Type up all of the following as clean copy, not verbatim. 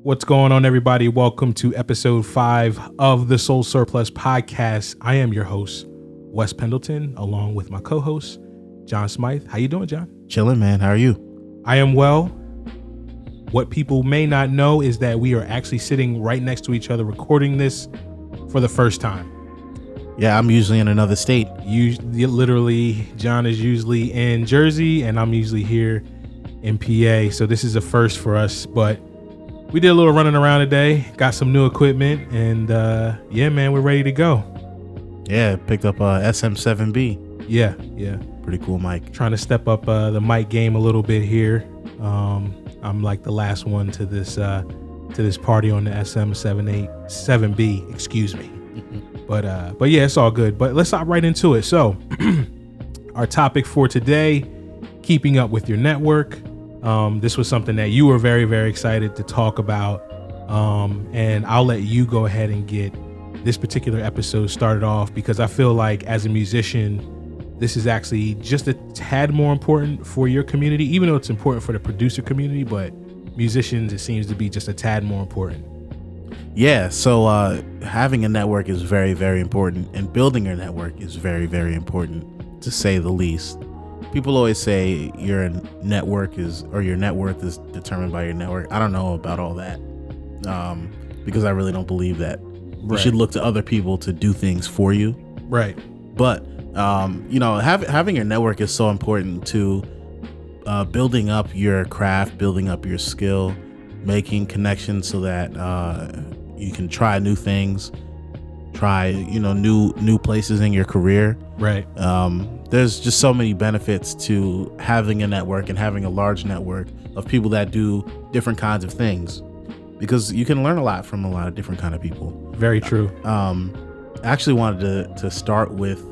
What's going on, everybody? Welcome to episode 5 of the Soul Surplus podcast. I am your host, Wes Pendleton, along with my co-host, John Smythe. How you doing, John? Chilling, man. How are you? I am well. What people may not know is that we are actually sitting right next to each other recording this for the first time. Yeah, I'm usually in another state. Literally, John is usually in Jersey and I'm usually here in PA. So this is a first for us, but we did a little running around today, got some new equipment, and yeah, man, we're ready to go. Yeah, picked up a SM7B. Yeah. Pretty cool mic. Trying to step up the mic game a little bit here. I'm like the last one to this party on the SM7B, excuse me. But yeah, it's all good. But let's hop right into it. So our topic for today, keeping up with your network. This was something that you were very, very excited to talk about. And I'll let you go ahead and get this particular episode started off, because I feel like as a musician, this is actually just a tad more important for your community, even though it's important for the producer community, but musicians, it seems to be just a tad more important. Yeah, so having a network is very, very important, and building your network is very, very important, to say the least. People always say your network is, or your net worth is determined by your network. I don't know about all that, because I really don't believe that. You should look to other people to do things for you. Right. But, having your network is so important to building up your craft, building up your skill, making connections so that you can try new things, try, new places in your career. Right. There's just so many benefits to having a network and having a large network of people that do different kinds of things, because you can learn a lot from a lot of different kind of people. Very true. I actually wanted to start with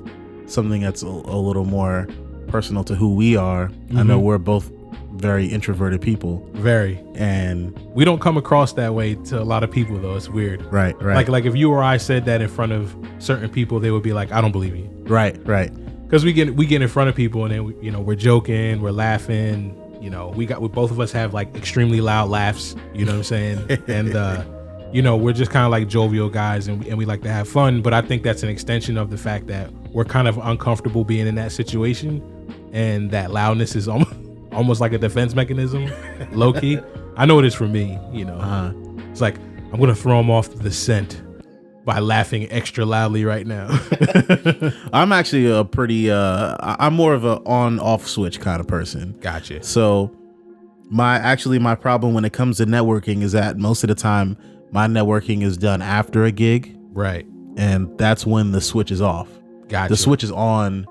something that's a little more personal to who we are. Mm-hmm. I know we're both very introverted people. Very. And we don't come across that way to a lot of people, though. It's weird. Right. Like if you or I said that in front of certain people, they would be like, I don't believe you. Right. Because we get in front of people and then we're joking, we're laughing. We both of us have like extremely loud laughs. You know what I'm saying? And we're just kind of like jovial guys, and we like to have fun. But I think that's an extension of the fact that we're kind of uncomfortable being in that situation, and that loudness is almost like a defense mechanism, low key. I know it is for me. It's like I'm gonna throw them off the scent by laughing extra loudly right now. I'm actually I'm more of a on-off switch kind of person. Gotcha. So my problem when it comes to networking is that most of the time my networking is done after a gig. Right. And that's when the switch is off. Gotcha. The switch is on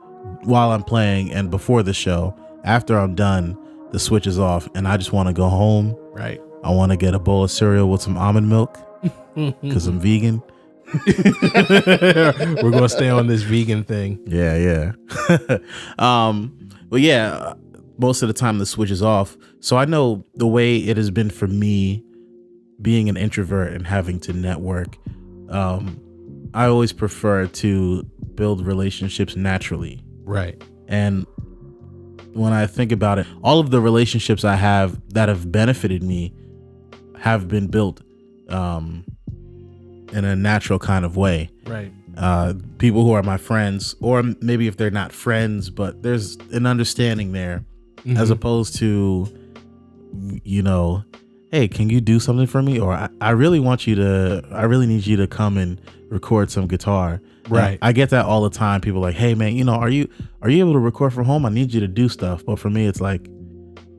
while I'm playing and before the show. After I'm done, the switch is off and I just want to go home. Right. I want to get a bowl of cereal with some almond milk because I'm vegan. We're gonna stay on this vegan thing. Yeah. But yeah, most of the time the switch is off. So I know the way it has been for me being an introvert and having to network. I always prefer to build relationships naturally. Right. And when I think about it, all of the relationships I have that have benefited me have been built in a natural kind of way. Right. People who are my friends, or maybe if they're not friends, but there's an understanding there, mm-hmm. as opposed to, hey, can you do something for me? Or I really need you to come and record some guitar. Right. I get that all the time. People are like, hey man, are you able to record from home? I need you to do stuff. But for me, it's like,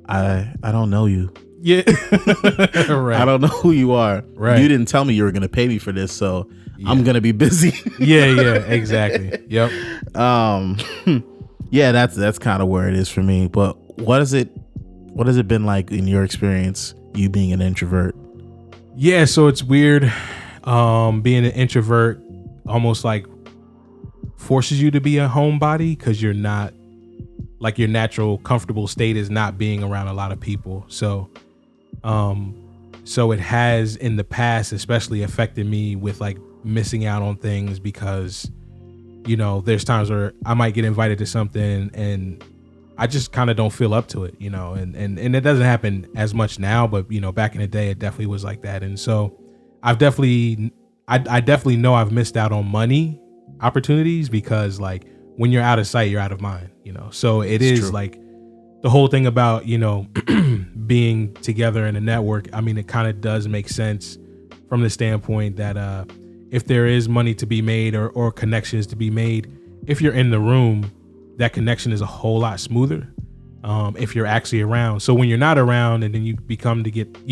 I don't know you. Yeah. Right. I don't know who you are. Right. You didn't tell me you were going to pay me for this. So I'm going to be busy. Yeah, exactly. Yep. Yeah, that's kind of where it is for me. But what has it been like in your experience, you being an introvert? Yeah. So it's weird. Being an introvert almost like forces you to be a homebody, because you're not, like, your natural comfortable state is not being around a lot of people. So it has in the past especially affected me with like missing out on things, because there's times where I might get invited to something and I just kind of don't feel up to it, you know, and it doesn't happen as much now, but you know, back in the day, it definitely was like that. And so I definitely know I've missed out on money opportunities because like when you're out of sight, you're out of mind, you know? So it's true. Like the whole thing about, you know, being together in a network. I mean, it kind of does make sense from the standpoint that, if there is money to be made or connections to be made, if you're in the room, that connection is a whole lot smoother if you're actually around. So when you're not around and then you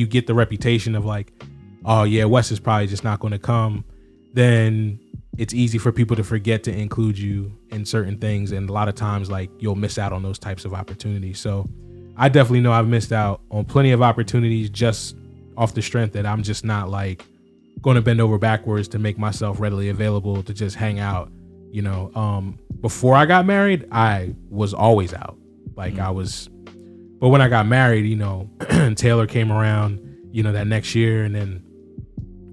get the reputation of like, oh yeah, Wes is probably just not going to come, then it's easy for people to forget to include you in certain things. And a lot of times like you'll miss out on those types of opportunities. So I definitely know I've missed out on plenty of opportunities just off the strength that I'm just not like going to bend over backwards to make myself readily available to just hang out. You know, before I got married, I was always out. Like but when I got married, you know, Taylor came around, you know, that next year. And then,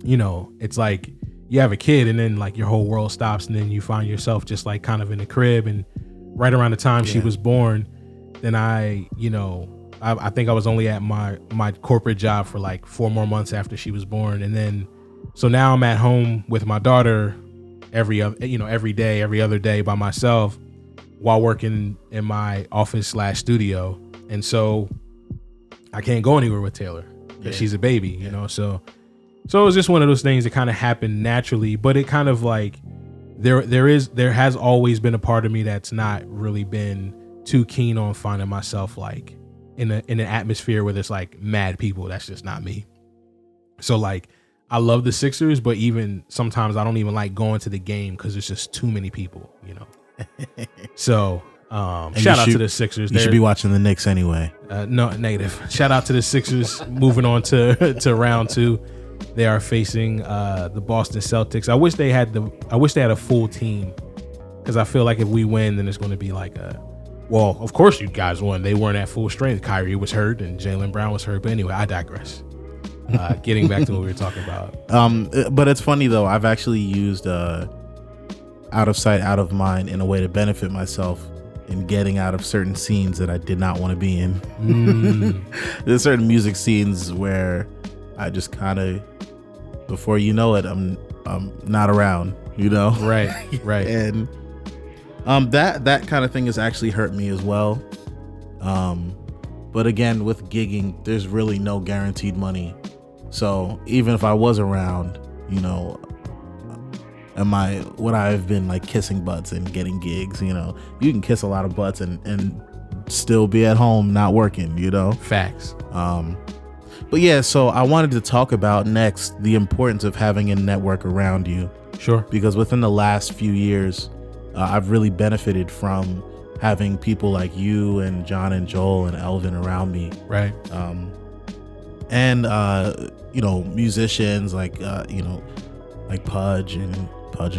you know, it's like you have a kid and then like your whole world stops and then you find yourself just like kind of in the crib. And right around the time she was born, then I think I was only at my corporate job for like 4 more months after she was born. And then, so now I'm at home with my daughter every day, every other day by myself while working in my office / studio. And so I can't go anywhere with Taylor because she's a baby, you know? So it was just one of those things that kind of happened naturally, but it kind of like, there has always been a part of me that's not really been too keen on finding myself like in an atmosphere where there's like mad people. That's just not me. So like, I love the Sixers, but even sometimes I don't even like going to the game because there's just too many people, you know? So shout out to the Sixers. You should be watching the Knicks anyway. No, negative. Shout out to the Sixers. Moving on to round 2. They are facing the Boston Celtics. I wish they had a full team because I feel like if we win, then it's going to be like well, of course you guys won. They weren't at full strength. Kyrie was hurt and Jaylen Brown was hurt. But anyway, I digress. Getting back to what we were talking about. But it's funny though. I've actually used out of sight, out of mind in a way to benefit myself in getting out of certain scenes that I did not want to be in. There's certain music scenes where I just kind of, before you know it, I'm not around, you know? Right. And that kind of thing has actually hurt me as well. But again, with gigging, there's really no guaranteed money. So even if I was around, you know, would I have been like kissing butts and getting gigs? You know, you can kiss a lot of butts and still be at home not working, you know? Facts. But yeah, so I wanted to talk about next the importance of having a network around you. Sure. Because within the last few years, I've really benefited from having people like you and John and Joel and Elvin around me. Right. And you know, musicians like you know, like Pudge and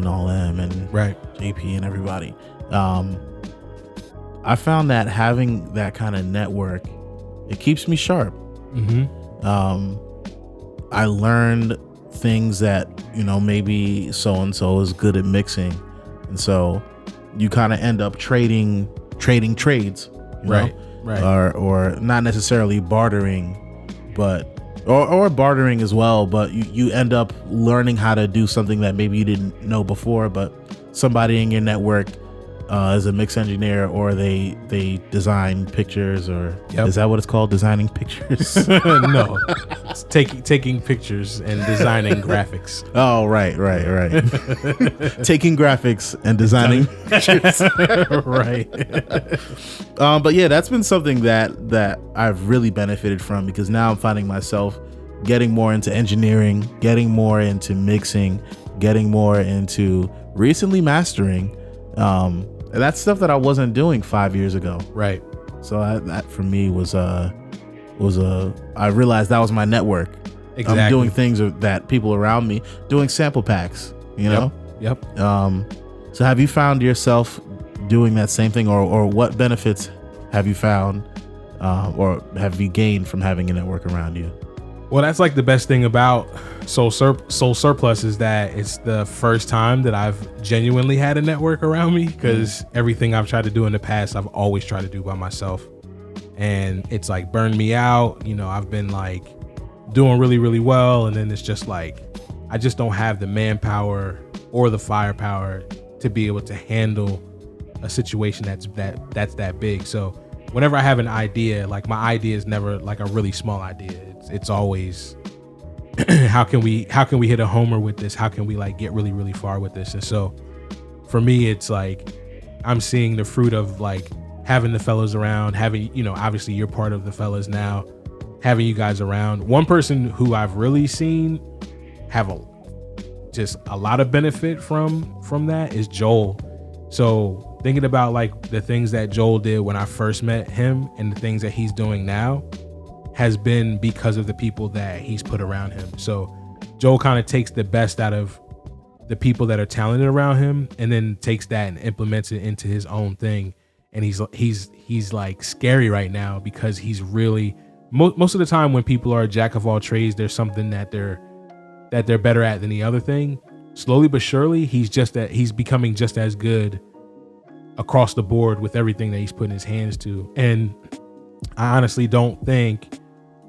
all them and right. JP and everybody. I found that having that kind of network, it keeps me sharp. I learned things that, you know, maybe so and so is good at mixing, and so you kind of end up trading trades, you know? Right. Or not necessarily bartering, but or bartering as well, but you end up learning how to do something that maybe you didn't know before, but somebody in your network is a mix engineer, or they design pictures, or is that what it's called, designing pictures? No, it's taking pictures and designing graphics. Oh, right. Taking graphics and designing pictures. Right. But yeah, that's been something that I've really benefited from, because now I'm finding myself getting more into engineering, getting more into mixing, getting more into recently mastering. And that's stuff that I wasn't doing 5 years ago. Right. So that for me was I realized that was my network. Exactly. I'm doing things that people around me doing sample packs, you know? Yep. So have you found yourself doing that same thing, or what benefits have you found, or have you gained from having a network around you? Well, that's like the best thing about Soul Surplus is that it's the first time that I've genuinely had a network around me, because everything I've tried to do in the past, I've always tried to do by myself. And it's like burned me out. You know, I've been like doing really, really well. And then it's just like, I just don't have the manpower or the firepower to be able to handle a situation that's that big. So whenever I have an idea, like my idea is never like a really small idea. It's always how can we hit a homer with this? How can we like get really, really far with this? And so for me, it's like I'm seeing the fruit of like having the fellas around, having, you know, obviously you're part of the fellas now, having you guys around. One person who I've really seen have just a lot of benefit from that is Joel. So thinking about like the things that Joel did when I first met him and the things that he's doing now has been because of the people that he's put around him. So Joel kind of takes the best out of the people that are talented around him and then takes that and implements it into his own thing. And he's like scary right now because he's really most of the time when people are a jack of all trades, there's something that they're better at than the other thing. Slowly but surely, he's becoming just as good across the board with everything that he's putting his hands to. And I honestly don't think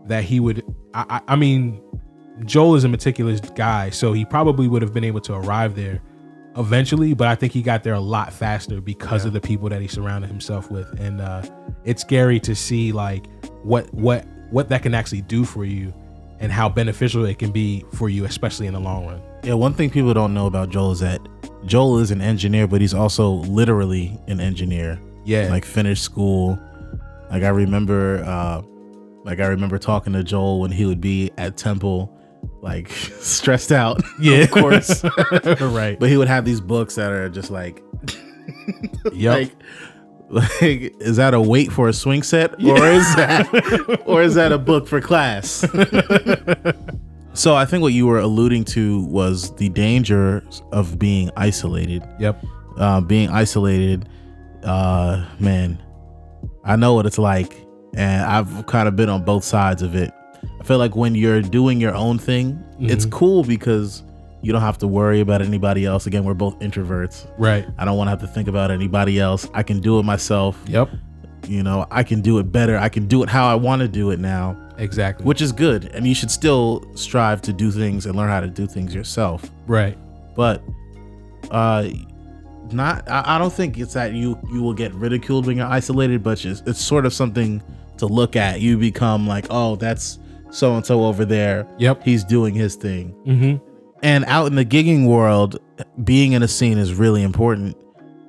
that he would, I mean, Joel is a meticulous guy, so he probably would have been able to arrive there eventually, but I think he got there a lot faster because of the people that he surrounded himself with. And it's scary to see like what that can actually do for you and how beneficial it can be for you, especially in the long run. Yeah, one thing people don't know about Joel is that Joel is an engineer, but he's also literally an engineer. Yeah. Like finished school. Like I remember talking to Joel when he would be at Temple, like stressed out. Yeah. Of course. Right. But he would have these books that are just like, yep. like, is that a weight for a swing set, or is that a book for class? So I think what you were alluding to was the danger of being isolated. Yep. Being isolated, man, I know what it's like, and I've kind of been on both sides of it. I feel like when you're doing your own thing, it's cool because you don't have to worry about anybody else. Again, we're both introverts. Right. I don't want to have to think about anybody else. I can do it myself. Yep. You know, I can do it better. I can do it how I want to do it now. Exactly. Which is good. And you should still strive to do things and learn how to do things yourself. Right. But I don't think it's that you will get ridiculed when you're isolated, but it's sort of something to look at. You become like, oh, that's so-and-so over there. Yep. He's doing his thing. And out in the gigging world, being in a scene is really important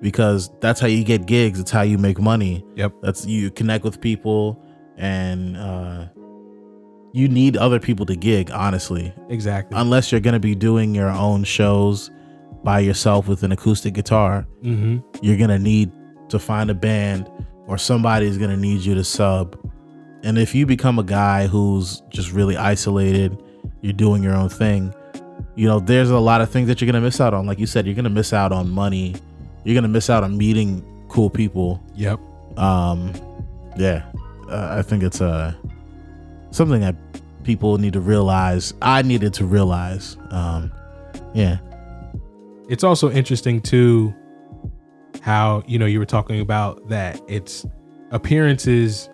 because that's how you get gigs. It's how you make money. Yep. That's you connect with people, and you need other people to gig, honestly. Exactly. Unless you're going to be doing your own shows by yourself with an acoustic guitar, you're going to need to find a band, or somebody's going to need you to sub. And if you become a guy who's just really isolated, you're doing your own thing, you know, there's a lot of things that you're going to miss out on. Like you said, you're going to miss out on money. You're going to miss out on meeting cool people. Yep. Yeah. I think it's something that people need to realize. I needed to realize. Yeah. It's also interesting too how, you know, you were talking about that it's appearances.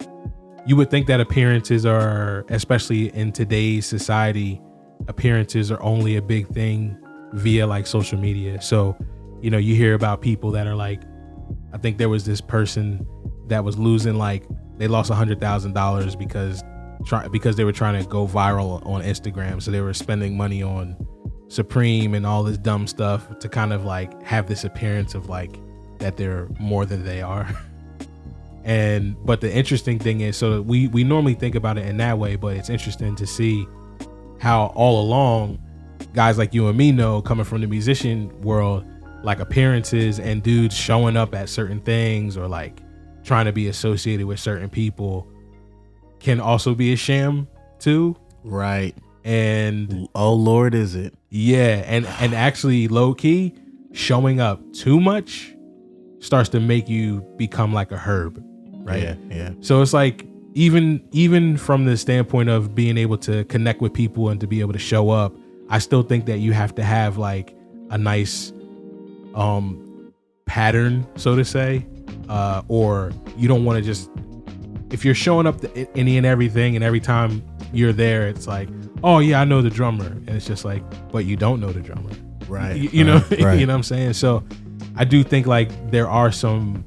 You would think that appearances are, especially in today's society, appearances are only a big thing via like social media. So, you know, you hear about people that are like, I think there was this person that was losing, like they lost $100,000 because they were trying to go viral on Instagram. So they were spending money on Supreme and all this dumb stuff to kind of like have this appearance of like that they're more than they are. But the interesting thing is, so we normally think about it in that way, but it's interesting to see how all along guys like you and me know, coming from the musician world, like appearances and dudes showing up at certain things or like trying to be associated with certain people can also be a sham too. Right. And oh Lord, is it? Yeah. And actually low key showing up too much starts to make you become like a herb. Right. Yeah. So it's like even from the standpoint of being able to connect with people and to be able to show up, I still think that you have to have like a nice pattern, so to say, or you don't want to just, if you're showing up to any and everything and every time you're there, it's like, oh yeah, I know the drummer, and it's just like, but you don't know the drummer, right? You know, right. You know what I'm saying? So I do think like there are some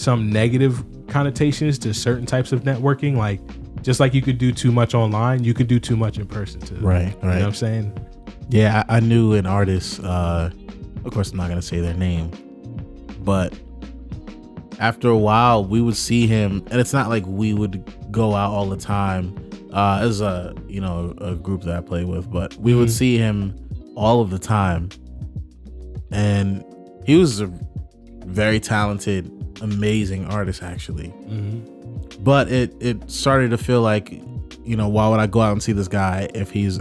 negative connotations to certain types of networking. Like just like you could do too much online, you could do too much in person too. Right. You know what I'm saying? Yeah, I knew an artist, of course I'm not going to say their name, but after a while we would see him, and it's not like we would go out all the time as a group that I play with, but we would see him all of the time, and he was a very talented, amazing artist actually. But it started to feel like, why would I go out and see this guy if he's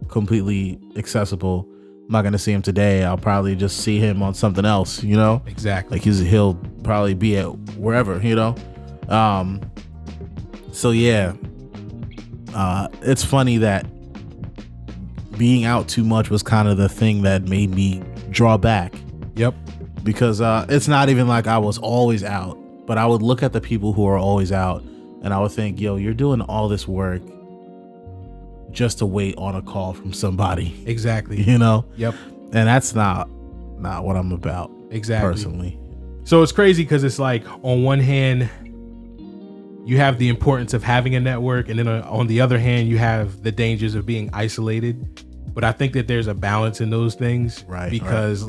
completely accessible? I'm not gonna see him today. I'll probably just see him on something else, Exactly. like he'll probably be at wherever, so yeah, it's funny that being out too much was kind of the thing that made me draw back. Yep. Because it's not even like I was always out, but I would look at the people who are always out and I would think, yo, you're doing all this work just to wait on a call from somebody. Exactly. Yep. And that's not what I'm about. Exactly. Personally. So it's crazy because it's like on one hand you have the importance of having a network, and then on the other hand you have the dangers of being isolated. But I think that there's a balance in those things, right? Because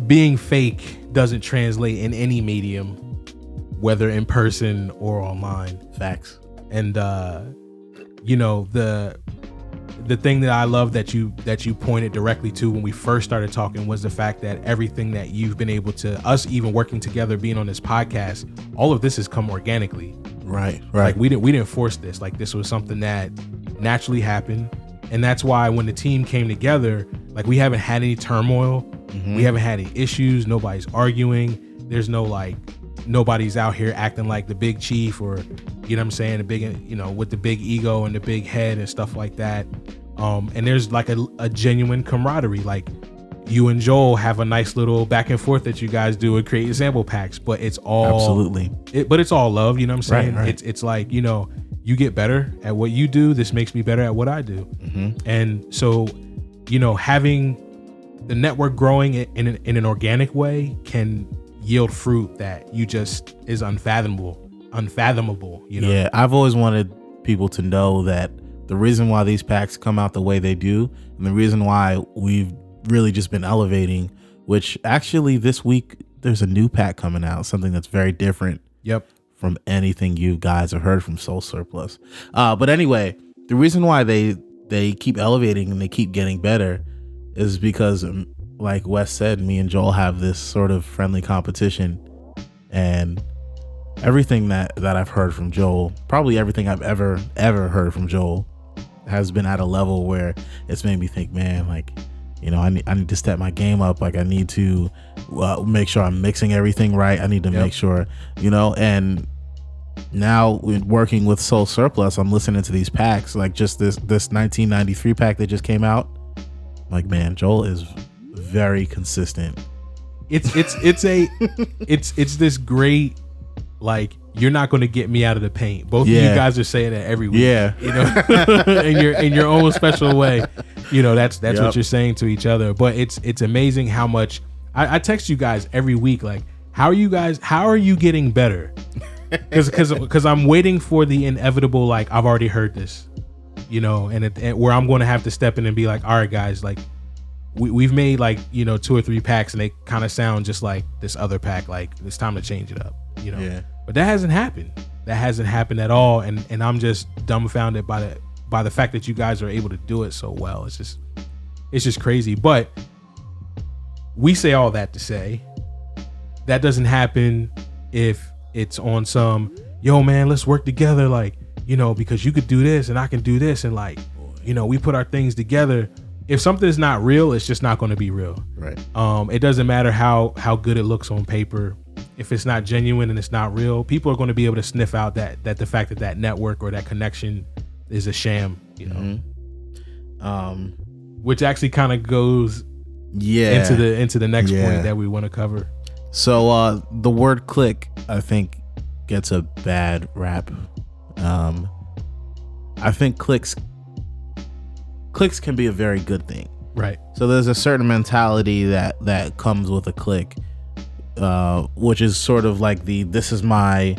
being fake doesn't translate in any medium, whether in person or online. Facts. And the thing that I love that you pointed directly to when we first started talking was the fact that everything that you've been able to, us even working together, being on this podcast, all of this has come organically. Right. Like we didn't force this. Like this was something that naturally happened. And that's why when the team came together, like we haven't had any turmoil. We haven't had any issues. Nobody's arguing. There's no like, nobody's out here acting like the big chief or, you know what I'm saying, the big, with the big ego and the big head and stuff like that. And there's like a genuine camaraderie. Like you and Joel have a nice little back and forth that you guys do and create sample packs, but it's all absolutely. But it's all love. You know what I'm saying? Right. It's like, you get better at what you do. This makes me better at what I do. And so, having the network growing in an organic way can yield fruit that you just is unfathomable. Yeah, I've always wanted people to know that the reason why these packs come out the way they do, and the reason why we've really just been elevating, which actually this week there's a new pack coming out, something that's very different. Yep. From anything you guys have heard from Soul Surplus. But anyway, the reason why they keep elevating and they keep getting better is because, like Wes said, me and Joel have this sort of friendly competition, and everything that I've heard from Joel, probably everything I've ever heard from Joel, has been at a level where it's made me think, man, like, I need to step my game up. Like I need to make sure I'm mixing everything right. I need to make sure, and now working with Soul Surplus, I'm listening to these packs, like just this 1993 pack that just came out. Like, man, Joel is very consistent. It's this great, like, you're not going to get me out of the paint. Both of you guys are saying that every week. Yeah. in your own special way. That's what you're saying to each other. But it's amazing how much I text you guys every week, like, how are you getting better? Because I'm waiting for the inevitable, like, I've already heard this, and where I'm going to have to step in and be like, all right, guys, like, we've made like 2 or 3 packs and they kind of sound just like this other pack. Like it's time to change it up, Yeah. But that hasn't happened. That hasn't happened at all, and I'm just dumbfounded by the fact that you guys are able to do it so well. It's just crazy. But we say all that to say that doesn't happen if it's on some, yo man, let's work together, like, because you could do this and I can do this, and like, we put our things together. If something is not real, it's just not going to be real. Right. It doesn't matter how good it looks on paper. if it's not genuine and it's not real, people are going to be able to sniff out that the fact that network or that connection is a sham, you know. Which actually kind of goes into the next point that we want to cover. So the word clique, I think, gets a bad rap. I think cliques can be a very good thing. Right. So there's a certain mentality that comes with a clique, which is sort of like this is my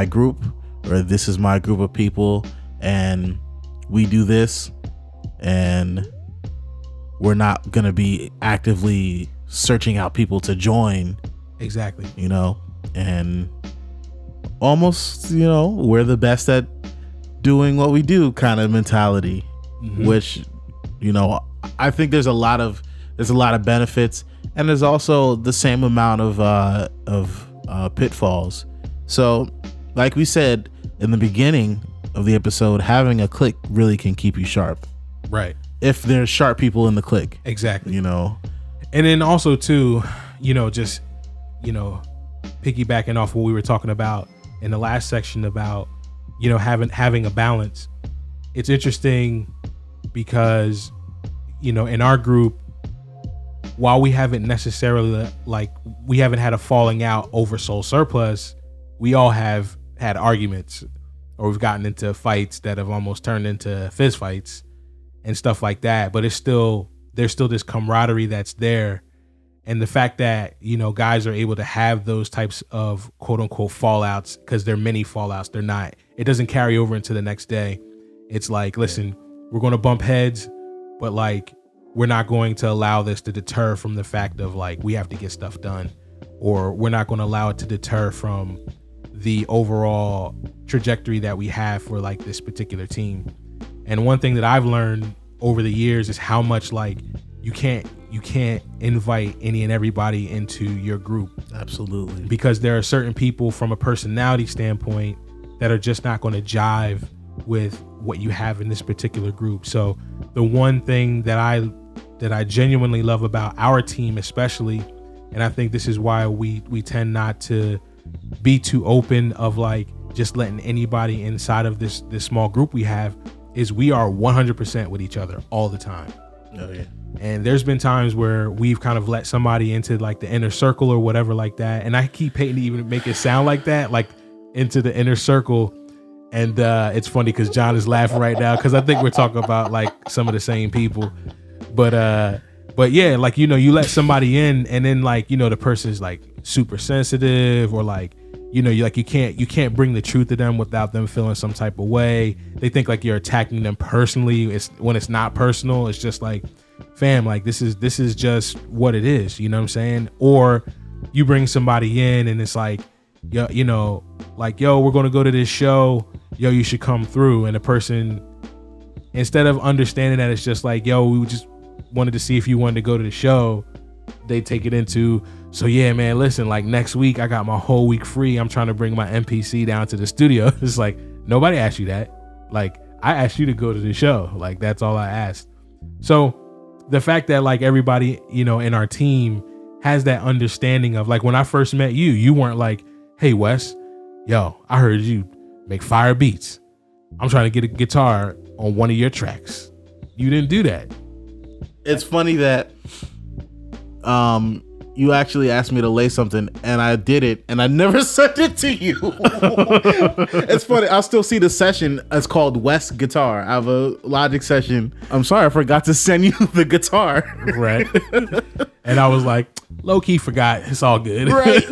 group, or this is my group of people, and we do this, and we're not gonna be actively searching out people to join. Exactly. You know, and almost, you know, we're the best at doing what we do kind of mentality, which, you know, I think there's a lot of benefits, and there's also the same amount of pitfalls. So, like we said in the beginning of the episode, having a clique really can keep you sharp. Right. If there's sharp people in the clique. Exactly. You know. And then also too, you know, just, you know, piggybacking off what we were talking about in the last section about, you know, having a balance. It's interesting because, you know, in our group, while we haven't necessarily we haven't had a falling out over Soul Surplus, we all have had arguments, or we've gotten into fights that have almost turned into fist fights and stuff like that. But there's still this camaraderie that's there. And the fact that, you know, guys are able to have those types of quote unquote fallouts, because they're mini fallouts, it doesn't carry over into the next day. It's like, listen, we're going to bump heads, but like, we're not going to allow this to deter from the fact of like, we have to get stuff done, or we're not going to allow it to deter from the overall trajectory that we have for like this particular team. And one thing that I've learned over the years is how much like you can't invite any and everybody into your group. Absolutely. Because there are certain people from a personality standpoint that are just not going to jive with what you have in this particular group. So the one thing that I genuinely love about our team especially, and I think this is why we tend not to be too open of like just letting anybody inside of this small group we have, is we are 100% with each other all the time. Oh yeah. And there's been times where we've kind of let somebody into like the inner circle or whatever like that. And I keep hating to even make it sound like that, like into the inner circle. And it's funny because John is laughing right now because I think we're talking about like some of the same people. But yeah, like, you know, you let somebody in and then like, you know, the person's like super sensitive, or like, you know, you can't bring the truth to them without them feeling some type of way. They think like you're attacking them personally. It's when it's not personal. It's just like, fam, like this is just what it is. You know what I'm saying? Or you bring somebody in and it's like, yo, you know, like, yo, we're going to go to this show. Yo, you should come through. And the person, instead of understanding that it's just like, yo, we just wanted to see if you wanted to go to the show, they take it into, so yeah, man, listen, like next week I got my whole week free. I'm trying to bring my NPC down to the studio. It's like, nobody asked you that. Like, I asked you to go to the show. Like, that's all I asked. So the fact that like everybody, you know, in our team has that understanding of like, when I first met you, you weren't like, hey Wes, yo, I heard you make fire beats. I'm trying to get a guitar on one of your tracks. You didn't do that. It's funny that you actually asked me to lay something and I did it and I never sent it to you. It's funny. I'll still see the session. It's called Wes Guitar. I have a Logic session. I'm sorry, I forgot to send you the guitar. Right. And I was like, low key forgot. It's all good. Right.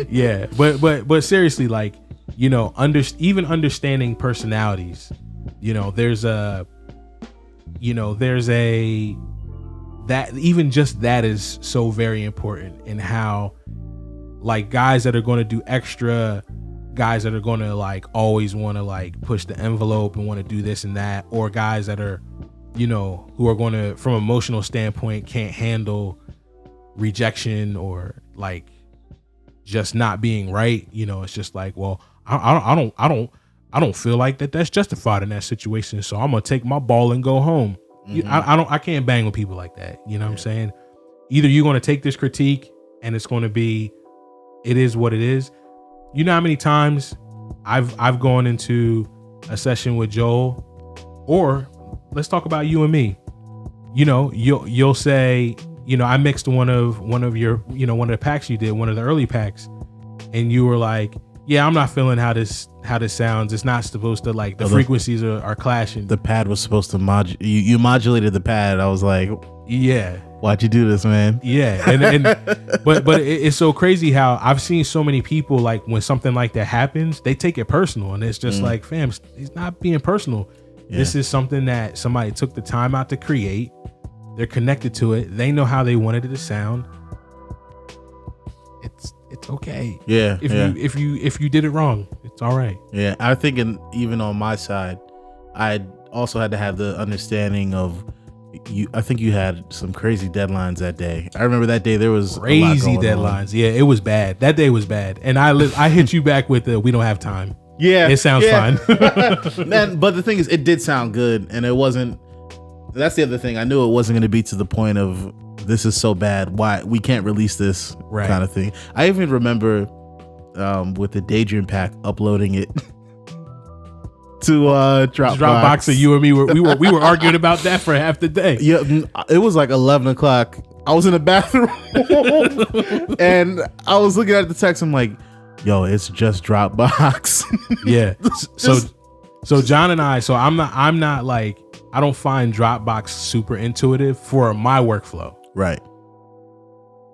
Yeah. But seriously, like, you know, even understanding personalities, you know, that even just that is so very important in how like guys that are going to do extra, guys that are going to like always want to like push the envelope and want to do this and that, or guys that are, you know, who are going to, from an emotional standpoint, can't handle rejection or like just not being right. You know, it's just like, well, I don't feel like that's justified in that situation, so I'm gonna take my ball and go home. Mm-hmm. I can't bang with people like that. You know what I'm saying? Either you're going to take this critique and it's going to be it is what it is. You know how many times I've gone into a session with Joel, or let's talk about you and me. You know, you'll say, you know, I mixed one of your, you know, one of the packs you did, one of the early packs, and you were like, yeah, I'm not feeling how this sounds. It's not supposed to, like, the frequencies are clashing. The pad was supposed to you modulated the pad. I was like, yeah, why'd you do this, man? Yeah, and but it's so crazy how I've seen so many people, like, when something like that happens, they take it personal, and it's just like, fam, it's not being personal. Yeah. This is something that somebody took the time out to create. They're connected to it. They know how they wanted it to sound. It's okay. Yeah. If you did it wrong, it's all right. Yeah, I think even on my side, I also had to have the understanding of you. I think you had some crazy deadlines that day. I remember that day there was crazy deadlines. On. Yeah, it was bad. That day was bad, and I hit you back with we don't have time. Yeah, it sounds fine. Man, but the thing is, it did sound good, and it wasn't. That's the other thing. I knew it wasn't going to be to the point of this is so bad, why we can't release this kind of thing. I even remember with the Daydream pack uploading it to Dropbox. And you and me we were arguing about that for half the day. Yeah, it was like 11 o'clock. I was in the bathroom and I was looking at the text. I'm like, yo, it's just Dropbox. Yeah. So John and I, I'm not like, I don't find Dropbox super intuitive for my workflow. Right.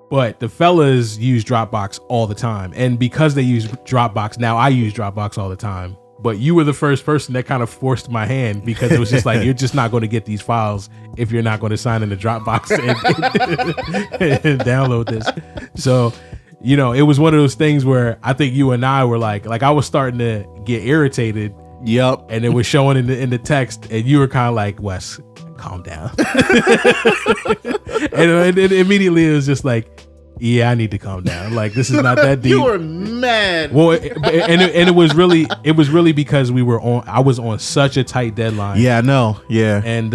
But the fellas use Dropbox all the time. And because they use Dropbox, now I use Dropbox all the time. But you were the first person that kind of forced my hand, because it was just like, you're just not going to get these files if you're not going to sign into Dropbox and download this. So, you know, it was one of those things where I think you and I were like I was starting to get irritated. Yep. And it was showing in the text, and you were kind of like, Wes, calm down. and immediately it was just like, yeah, I need to calm down. Like, this is not that deep. You were mad. Well, it was really because I was on such a tight deadline. Yeah, I know. Yeah. And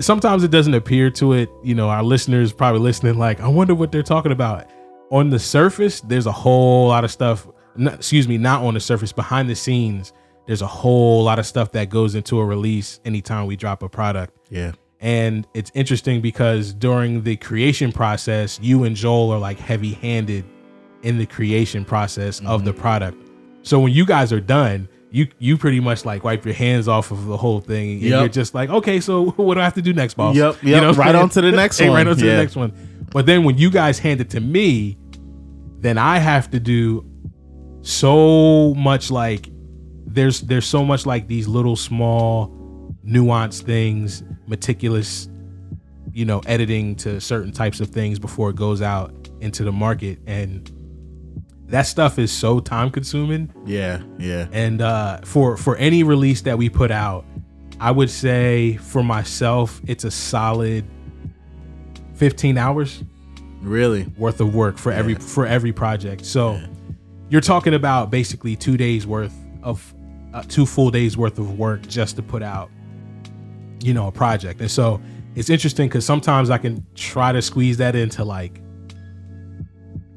sometimes it doesn't appear to it. You know, our listeners probably listening like, I wonder what they're talking about. On the surface, there's a whole lot of stuff. Not on the surface, behind the scenes, there's a whole lot of stuff that goes into a release anytime we drop a product. Yeah. And it's interesting because during the creation process, you and Joel are like heavy handed in the creation process of the product. So when you guys are done, you pretty much like wipe your hands off of the whole thing. And you're just like, okay, so what do I have to do next, boss? Yep. You know, right on to the next one. Right on to the next one. But then when you guys hand it to me, then I have to do so much, like there's so much like these little small nuanced things, meticulous, you know, editing to certain types of things before it goes out into the market, and that stuff is so time consuming. Yeah. And for any release that we put out, I would say for myself it's a solid 15 hours really worth of work for every project. So you're talking about basically 2 days worth of 2 full days worth of work just to put out, you know, a project. And so it's interesting because sometimes I can try to squeeze that into like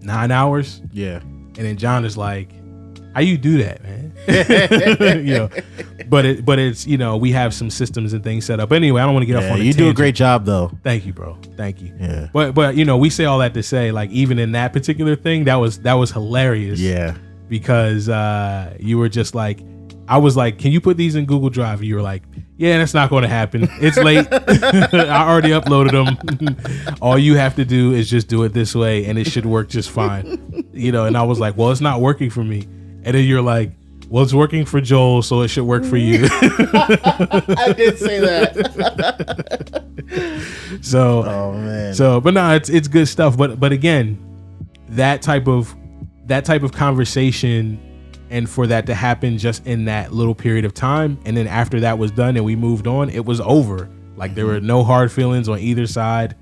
9 hours. Yeah. And then John is like, how you do that, man? You know, but it's, you know, we have some systems and things set up. Anyway, I don't want to get off on a tangent. You do a great job though. Thank you, bro. Thank you. Yeah. But you know, we say all that to say, like, even in that particular thing, that was hilarious. Yeah. Because you were just like, I was like, can you put these in Google Drive? And you were like, yeah, that's not going to happen. It's late. I already uploaded them. All you have to do is just do it this way and it should work just fine. You know, and I was like, well, it's not working for me. And then you're like, well, it's working for Joel, so it should work for you. I did say that. So, oh man. So, but no, it's good stuff. But again, that type of conversation, and for that to happen just in that little period of time, and then after that was done and we moved on, it was over. Like there were no hard feelings on either side.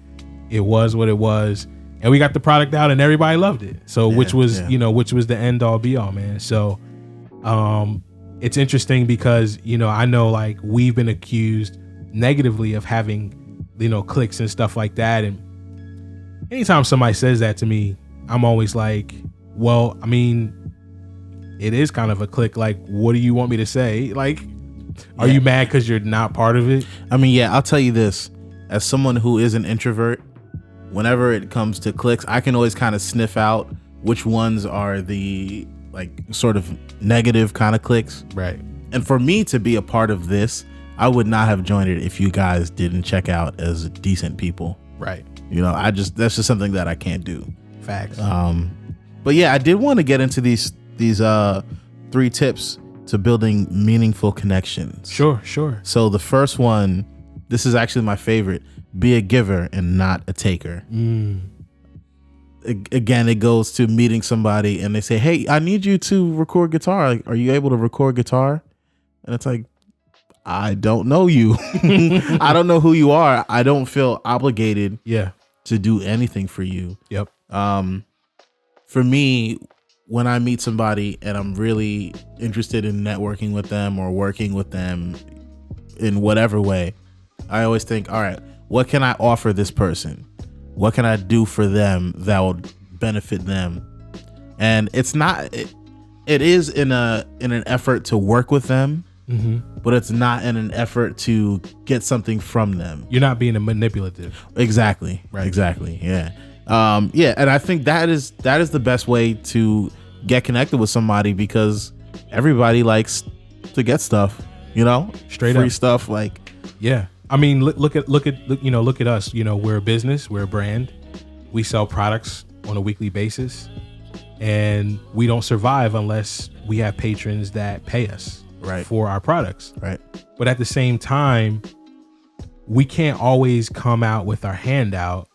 It was what it was. And we got the product out and everybody loved it. So which was the end all be all, man. So it's interesting because, you know, I know like we've been accused negatively of having, you know, cliques and stuff like that. And anytime somebody says that to me, I'm always like, well, I mean, it is kind of a clique. Like, what do you want me to say? Like, are you mad because you're not part of it? I mean, yeah, I'll tell you this. As someone who is an introvert, whenever it comes to cliques, I can always kind of sniff out which ones are the like sort of negative kind of cliques. Right. And for me to be a part of this, I would not have joined it if you guys didn't check out as decent people. Right. You know, that's just something that I can't do. Facts. But yeah, I did want to get into these 3 tips to building meaningful connections. Sure. So the first one, this is actually my favorite: be a giver and not a taker. Again, it goes to meeting somebody and they say, hey, I need you to record guitar. Are you able to record guitar? And it's like, I don't know you. I don't know who you are. I don't feel obligated to do anything for you. Yep. For me, when I meet somebody and I'm really interested in networking with them or working with them in whatever way, I always think, all right, what can I offer this person? What can I do for them that will benefit them? And it's not, it is in an effort to work with them, but it's not in an effort to get something from them. You're not being a manipulative. Exactly. Right. Exactly. Yeah. And I think that is the best way to get connected with somebody, because everybody likes to get stuff, you know, straight free up stuff. Like, yeah. I mean, look at us. You know, we're a business, we're a brand. We sell products on a weekly basis, and we don't survive unless we have patrons that pay us for our products. Right. But at the same time, we can't always come out with our hand out,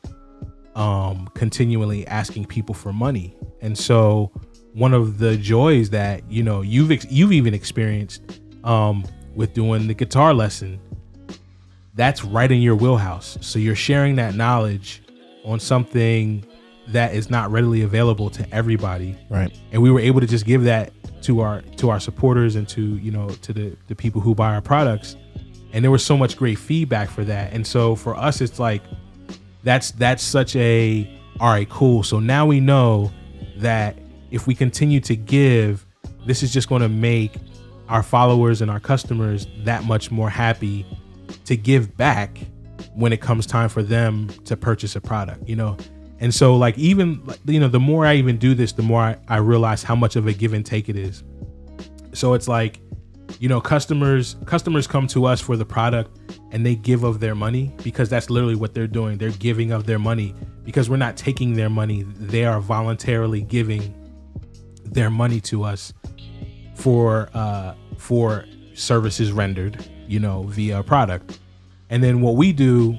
continually asking people for money. And so one of the joys that, you know, you've even experienced with doing the guitar lesson, that's right in your wheelhouse. So you're sharing that knowledge on something that is not readily available to everybody. Right. And we were able to just give that to our supporters and to, you know, to the people who buy our products. And there was so much great feedback for that. And so for us, it's like, that's such a, all right, cool. So now we know that if we continue to give, this is just going to make our followers and our customers that much more happy to give back when it comes time for them to purchase a product, you know? And so like, even, you know, the more I even do this, the more I realize how much of a give and take it is. So it's like, you know, customers come to us for the product and they give of their money, because that's literally what they're doing. They're giving of their money, because we're not taking their money. They are voluntarily giving their money to us for services rendered, you know, via a product. And then what we do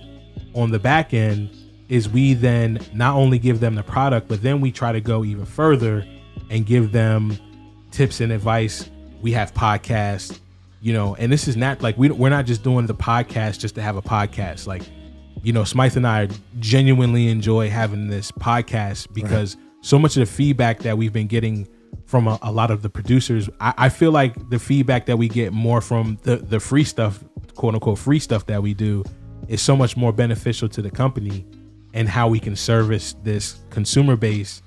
on the back end is we then not only give them the product, but then we try to go even further and give them tips and advice. We have podcasts, you know, and this is not like, we're not just doing the podcast just to have a podcast. Like, you know, Smythe and I genuinely enjoy having this podcast because so much of the feedback that we've been getting from a lot of the producers, I feel like the feedback that we get more from the free stuff, quote unquote free stuff that we do, is so much more beneficial to the company and how we can service this consumer base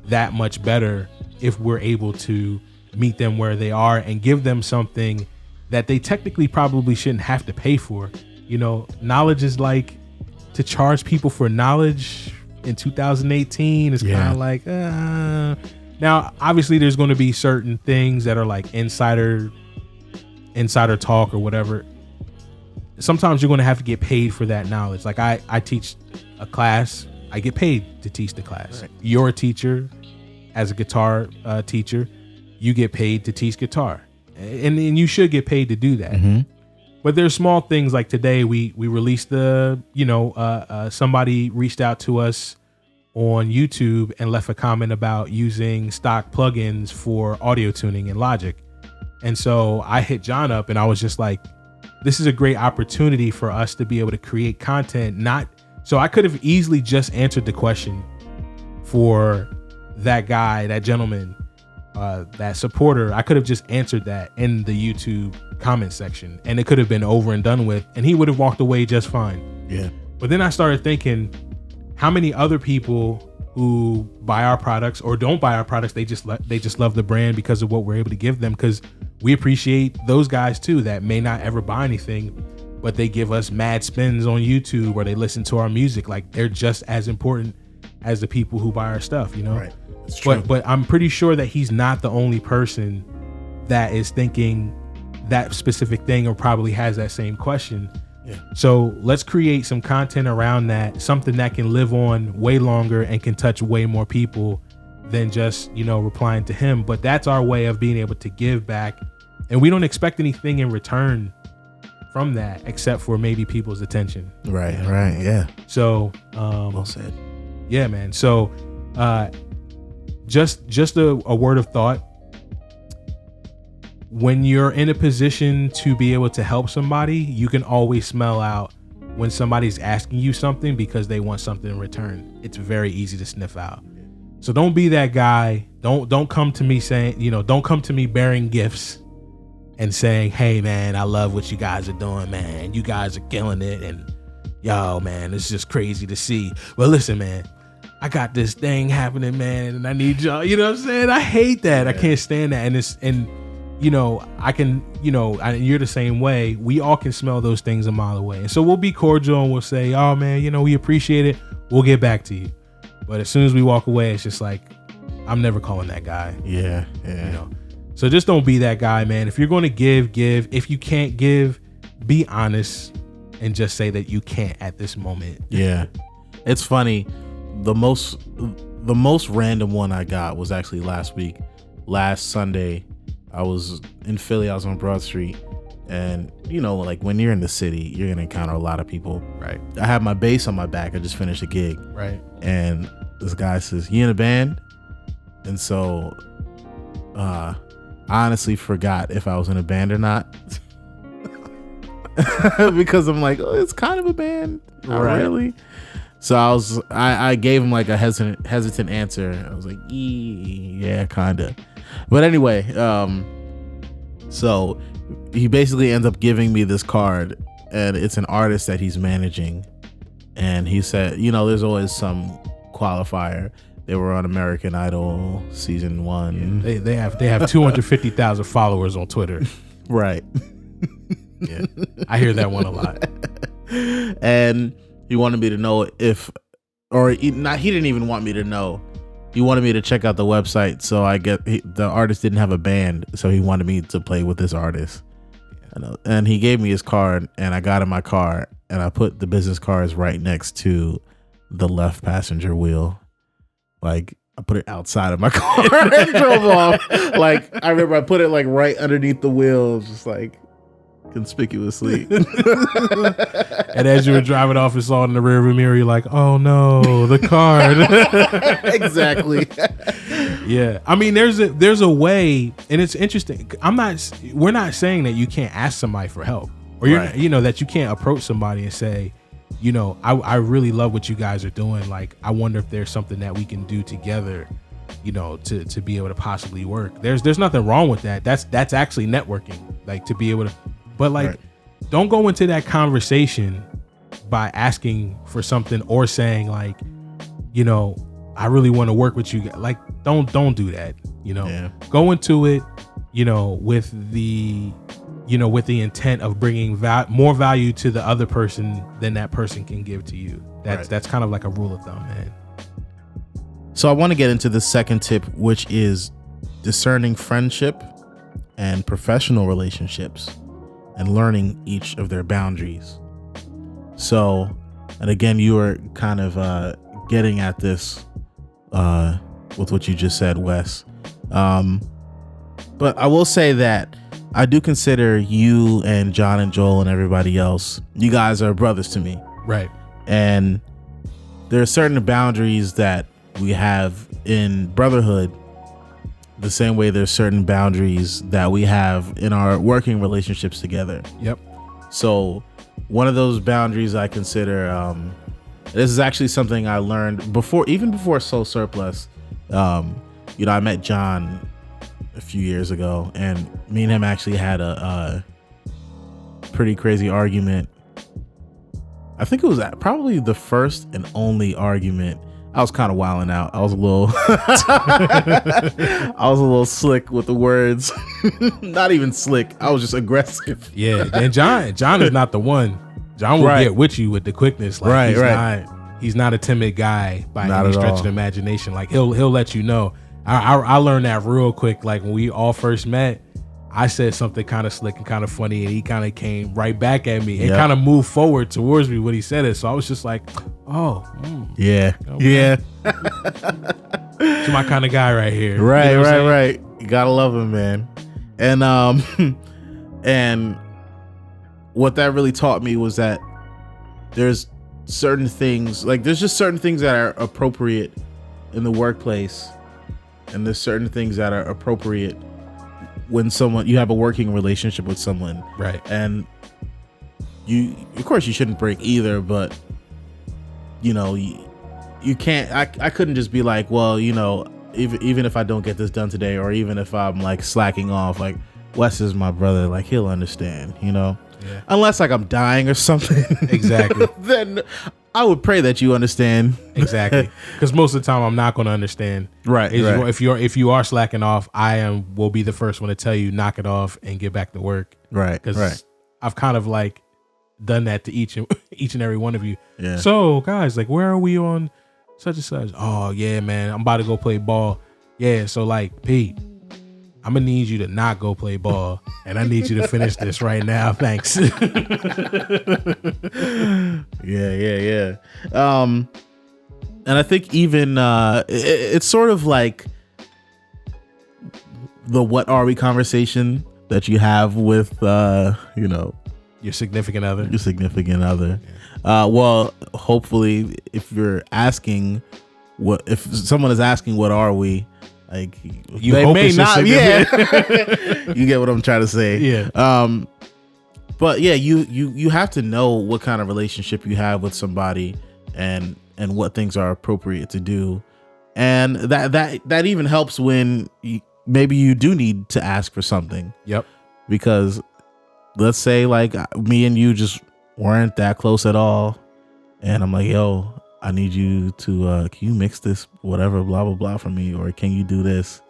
that much better if we're able to meet them where they are and give them something that they technically probably shouldn't have to pay for. You know, knowledge is like, to charge people for knowledge in 2018 is kind of like, now obviously there's going to be certain things that are like insider talk or whatever. Sometimes you're going to have to get paid for that knowledge. Like I teach a class, I get paid to teach the class. Right. You're a teacher, as a guitar teacher, you get paid to teach guitar, and you should get paid to do that. Mm-hmm. But there's small things like today we released somebody reached out to us on YouTube and left a comment about using stock plugins for audio tuning in Logic. And so I hit John up and I was just like, this is a great opportunity for us to be able to create content. So I could have easily just answered the question for that guy, that gentleman, that supporter. I could have just answered that in the YouTube comment section and it could have been over and done with, and he would have walked away just fine. Yeah. But then I started thinking, how many other people who buy our products or don't buy our products. They just love the brand because of what we're able to give them, because we appreciate those guys too that may not ever buy anything, but they give us mad spins on YouTube or they listen to our music. Like, they're just as important as the people who buy our stuff, you know? Right. It's true. But I'm pretty sure that he's not the only person that is thinking that specific thing or probably has that same question. Yeah. So let's create some content around that, something that can live on way longer and can touch way more people than just, you know, replying to him. But that's our way of being able to give back. And we don't expect anything in return from that except for maybe people's attention. Right, you know? right, yeah. So, well said. Yeah, man. So, just a word of thought. When you're in a position to be able to help somebody, you can always smell out when somebody's asking you something because they want something in return. It's very easy to sniff out. So don't be that guy. Don't come to me saying, you know, don't come to me bearing gifts and saying, hey man, I love what you guys are doing, man. You guys are killing it. And yo, man, it's just crazy to see. Well, listen, man, I got this thing happening, man, and I need y'all. You know what I'm saying? I hate that. I can't stand that. And you know, I can, you know, you're the same way. We all can smell those things a mile away. And so we'll be cordial and we'll say, oh man, you know, we appreciate it. We'll get back to you. But as soon as we walk away, it's just like, I'm never calling that guy. Yeah. You know, so just don't be that guy, man. If you're going to give. If you can't give, be honest and just say that you can't at this moment. Yeah. It's funny. The most random one I got was actually last Sunday. I was in Philly. I was on Broad Street, and you know, like when you're in the city, you're gonna encounter a lot of people. Right. I have my bass on my back. I just finished a gig. Right. And this guy says, "You in a band?" And so, I honestly forgot if I was in a band or not, because I'm like, oh, it's kind of a band, not really. So I gave him like a hesitant answer. I was like, yeah, kinda. But anyway, so he basically ends up giving me this card, and it's an artist that he's managing. And he said, you know, there's always some qualifier. They were on American Idol season 1. Yeah, they have 250,000 followers on Twitter. Right. Yeah, I hear that one a lot. And he wanted me to know he didn't even want me to know. He wanted me to check out the website. So the artist didn't have a band. So he wanted me to play with this artist. Yeah. And he gave me his card, and I got in my car, and I put the business cards right next to the left passenger wheel. Like, I put it outside of my car and drove off. Like, I remember I put it like right underneath the wheel, just like conspicuously. And as you were driving off, it's all in the rearview mirror. You're like, oh no, the card. Exactly. Yeah. I mean, there's a way, and it's interesting. We're not saying that you can't ask somebody for help, or Right. you know, that you can't approach somebody and say, you know, I really love what you guys are doing. Like, I wonder if there's something that we can do together, you know, to be able to possibly work. There's nothing wrong with that. That's actually networking, like, to be able to, but like, Right. Don't go into that conversation by asking for something or saying like, you know, I really want to work with you. Like, don't do that. You know, Yeah. Go into it, you know, with the intent of bringing more value to the other person than that person can give to you. That's kind of like a rule of thumb, man. So I want to get into the second tip, which is discerning friendship and professional relationships and learning each of their boundaries. So, and again, you were kind of getting at this with what you just said, Wes. But I will say that I do consider you and John and Joel and everybody else, you guys are brothers to me. Right. And there are certain boundaries that we have in brotherhood, the same way there's certain boundaries that we have in our working relationships together. Yep. So one of those boundaries I consider, this is actually something I learned before Soul Surplus. You know, I met John a few years ago, and me and him actually had a pretty crazy argument. I think it was probably the first and only argument I was kind of wilding out. I was a little I was a little slick with the words. Not even slick. I was just aggressive. Yeah, and John is not the one. John will get with you with the quickness. Like he's not a timid guy by any stretch of the imagination. Like he'll let you know. I learned that real quick. Like when we all first met, I said something kind of slick and kind of funny, and he kind of came right back at me and kind of moved forward towards me when he said it. So I was just like, yeah. It's my kind of guy right here. Right. You gotta love him, man. And and what that really taught me was that there's certain things, like there's just certain things that are appropriate in the workplace, and there's certain things that are appropriate when you have a working relationship with someone, right? And you, of course, you shouldn't break either, but you know, you can't. I couldn't just be like, well, you know, even if I don't get this done today, or even if I'm like slacking off, like Wes is my brother, like he'll understand, you know. Yeah. Unless like I'm dying or something. Exactly. Then I would pray that you understand. Exactly. Because most of the time I'm not going to understand. Right. If you are slacking off, will be the first one to tell you knock it off and get back to work. Right. Because I've kind of like done that to each and every one of you. Yeah. So guys, like, where are we on such and such? Oh yeah, man, I'm about to go play ball. Yeah. So like, Pete, I'm gonna need you to not go play ball, and I need you to finish this right now. Thanks. Yeah. And I think even it's sort of like the "what are we" conversation that you have with you know, your significant other. Yeah. Well, hopefully, if you're asking if someone is asking what are we, like they may not. Yeah. You get what I'm trying to say. Yeah. But yeah, you have to know what kind of relationship you have with somebody, and what things are appropriate to do, and that even helps when maybe you do need to ask for something. Yep. Because let's say like me and you just weren't that close at all, and I'm like, yo, I need you to can you mix this whatever blah blah blah for me, or can you do this?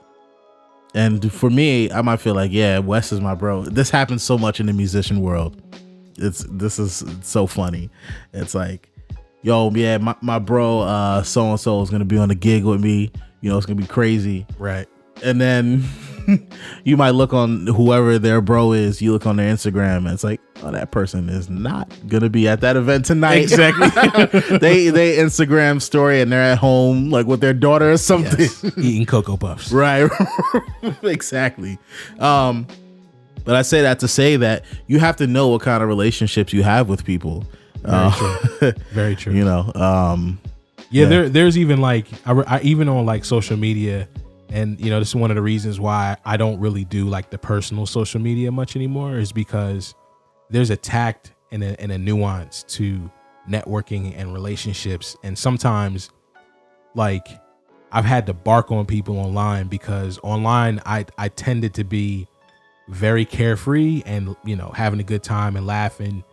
And for me, I might feel like, yeah, Wes is my bro. This happens so much in the musician world. This is so funny. It's like, yo, yeah, my bro so and so is gonna be on the gig with me. You know, it's gonna be crazy. Right. And then you might look on whoever their bro is, you look on their Instagram, and it's like, oh, that person is not gonna be at that event tonight. Exactly. they Instagram story and they're at home like with their daughter or something. Yes. Eating Cocoa Puffs. Right. Exactly. But I say that to say that you have to know what kind of relationships you have with people. Very true. Very true. You know, there's even like I even on like social media. And, you know, this is one of the reasons why I don't really do like the personal social media much anymore, is because there's a tact and a nuance to networking and relationships. And sometimes like I've had to bark on people online, because online I tended to be very carefree and, you know, having a good time and laughing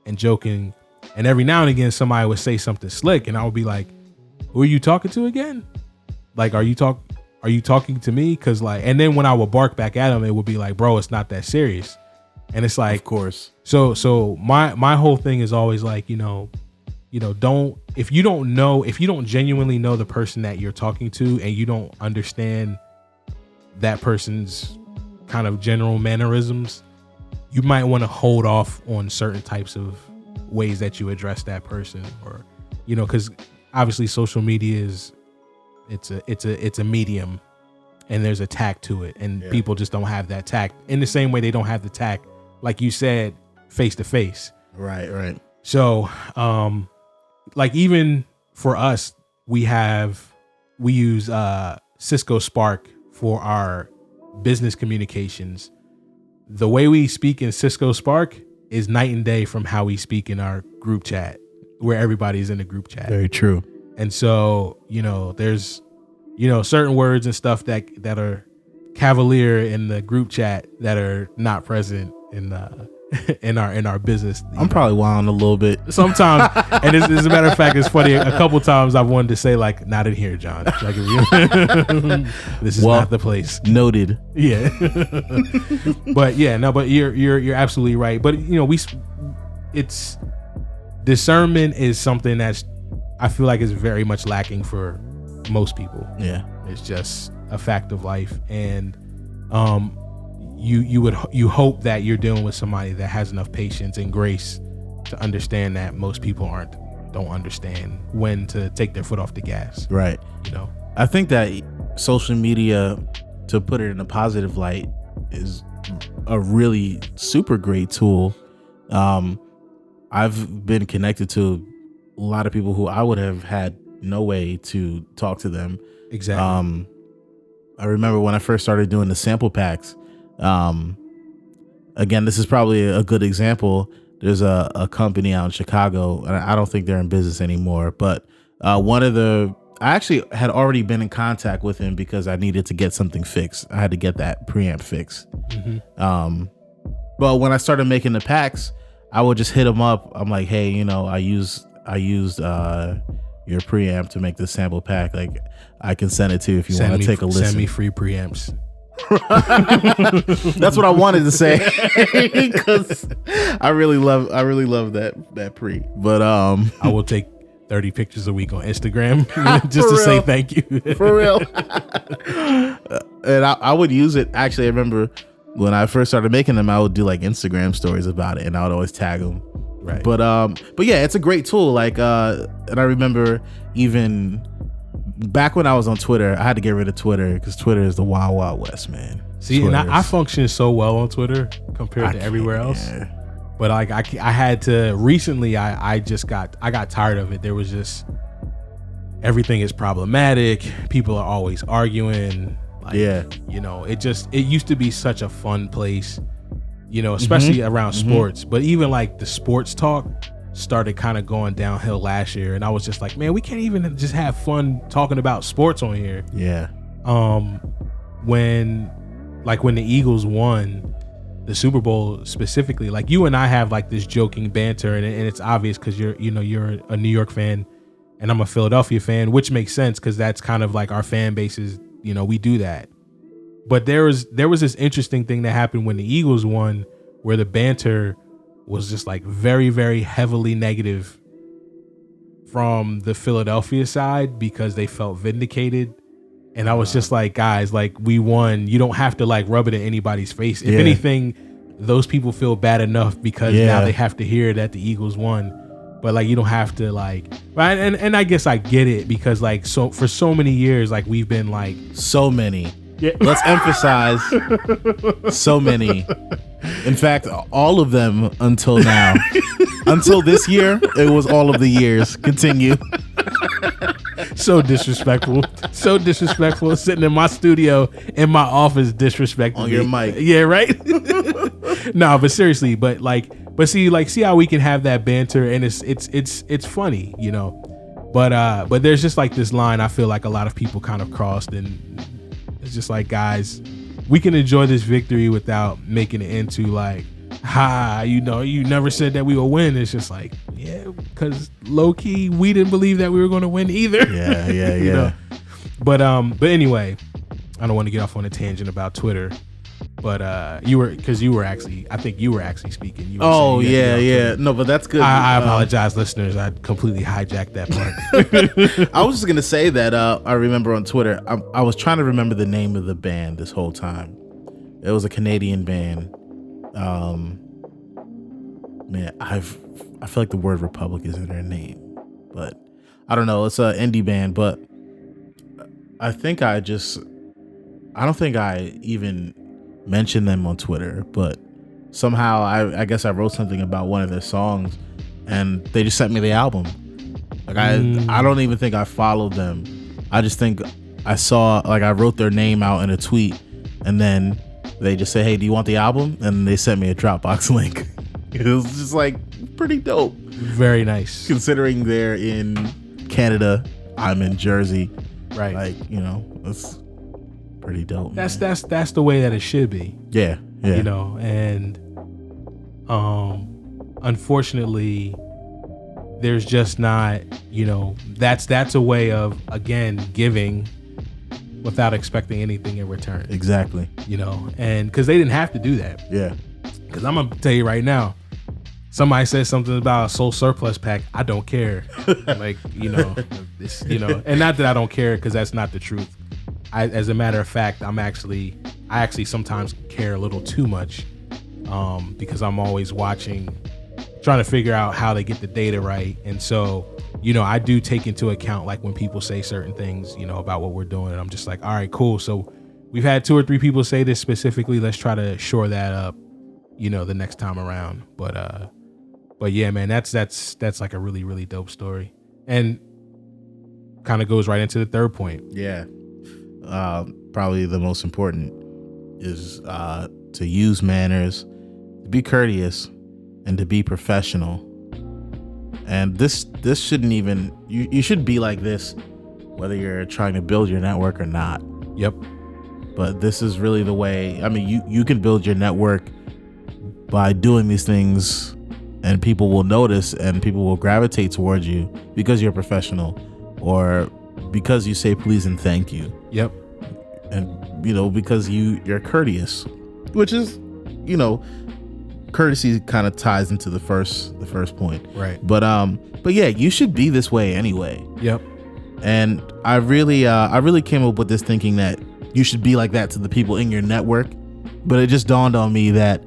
and joking. And every now and again, somebody would say something slick and I would be like, who are you talking to again? Like, are you talking to me? Cause like, and then when I would bark back at him, it would be like, bro, it's not that serious. And it's like, of course. So my whole thing is always like, you know, if you don't genuinely know the person that you're talking to, and you don't understand that person's kind of general mannerisms, you might want to hold off on certain types of ways that you address that person, or, you know, cause obviously social media it's a medium, and there's a tact to it, and people just don't have that tact in the same way they don't have the tact, like you said, face to face. Right. So, like even for us, we use Cisco Spark for our business communications. The way we speak in Cisco Spark is night and day from how we speak in our group chat, where everybody's in the group chat. Very true. And so, you know, there's, you know, certain words and stuff that are cavalier in the group chat that are not present in in our business. I'm probably wilding a little bit sometimes. And as a matter of fact, it's funny. A couple times I've wanted to say like, not in here, John. Like, this is not the place. Noted. Yeah. But yeah, no, but you're absolutely right. But it's discernment is something that's, I feel like, is very much lacking for most people. Yeah. It's just a fact of life. And you hope that you're dealing with somebody that has enough patience and grace to understand that most people don't understand when to take their foot off the gas. Right. I think that social media, to put it in a positive light, is a really super great tool. I've been connected to a lot of people who I would have had no way to talk to them. Exactly. I remember when I first started doing the sample packs. Again, this is probably a good example. There's a company out in Chicago, and I don't think they're in business anymore, but I actually had already been in contact with him because I needed to get something fixed. I had to get that preamp fixed. Mm-hmm. But when I started making the packs, I would just hit him up. I'm like, hey, I used your preamp to make this sample pack. Like, I can send it to you if you want to take a listen. Send me free preamps. That's what I wanted to say, because I really love that pre. But I will take 30 pictures a week on Instagram just to say thank you. For real. And I would use it. Actually, I remember when I first started making them, I would do like Instagram stories about it, and I would always tag them. Right. But yeah, it's a great tool. Like, and I remember even back when I was on Twitter, I had to get rid of Twitter because Twitter is the wild, wild west, man. See, and I function so well on Twitter compared to everywhere else. Yeah. But like I had to recently. I got tired of it. There was just, everything is problematic. People are always arguing. Like, yeah. It used to be such a fun place, especially around sports. But even like the sports talk started kind of going downhill last year, and I was just like, man, we can't even just have fun talking about sports on here. Yeah. When the Eagles won the Super Bowl specifically, like, you and I have like this joking banter, and it's obvious because you're a New York fan and I'm a Philadelphia fan, which makes sense because that's kind of like our fan bases. We do that. But there was this interesting thing that happened when the Eagles won, where the banter was just like very, very heavily negative from the Philadelphia side because they felt vindicated. And I was just like, guys, like, we won. You don't have to like rub it in anybody's face. If anything, those people feel bad enough because now they have to hear that the Eagles won. But like, you don't have to like, right? And I guess I get it because like, so for so many years, like, we've been like, so many. Yeah. Let's emphasize so many. In fact, all of them until now. Until this year, it was all of the years. Continue. So disrespectful. So disrespectful. Sitting in my studio, in my office, disrespecting on your mic. Yeah, right? No, but seriously, but see how we can have that banter, and it's funny, But there's just like this line I feel like a lot of people kind of crossed, and it's just like, guys, we can enjoy this victory without making it into like, you never said that we will win. It's just like, yeah, because low key we didn't believe that we were going to win either. Yeah. But anyway, I don't want to get off on a tangent about Twitter. But I think you were actually speaking. Yeah. No, but that's good. I apologize, listeners. I completely hijacked that part. I was just gonna say that I remember on Twitter, I was trying to remember the name of the band this whole time. It was a Canadian band. Man, I feel like the word Republic is in their name, but I don't know. It's an indie band, but I don't think I even mentioned them on Twitter, but somehow I guess I wrote something about one of their songs, and they just sent me the album. Like, I don't even think I followed them. I just think I saw, like, I wrote their name out in a tweet, and then they just say, hey, do you want the album? And they sent me a Dropbox link. It was just like pretty dope. Very nice. Considering they're in Canada, I'm in Jersey. Right. Like, it's pretty dope. That's the way that it should be. Yeah. And Unfortunately, there's just not, that's a way of, again, giving without expecting anything in return. Exactly. And because they didn't have to do that. Yeah. Because I'm gonna tell you right now, somebody says something about a soul surplus pack, I don't care. Like, this, and not that I don't care, because that's not the truth. As a matter of fact, I actually sometimes care a little too much, because I'm always trying to figure out how they get the data right. And so, I do take into account, like, when people say certain things, about what we're doing, and I'm just like, all right, cool. So we've had 2 or 3 people say this specifically. Let's try to shore that up, the next time around. But yeah, man, that's like a really, really dope story, and kind of goes right into the third point. Yeah. Probably the most important is to use manners, to be courteous, and to be professional. And this shouldn't even, you should be like this whether you're trying to build your network or not. Yep. But this is really the way. I mean, you can build your network by doing these things, and people will notice and people will gravitate towards you because you're professional, or because you say please and thank you. Yep. And because you're courteous, which is, courtesy kind of ties into the first point. Right. But yeah, you should be this way anyway. Yep. And I really came up with this thinking that you should be like that to the people in your network. But it just dawned on me that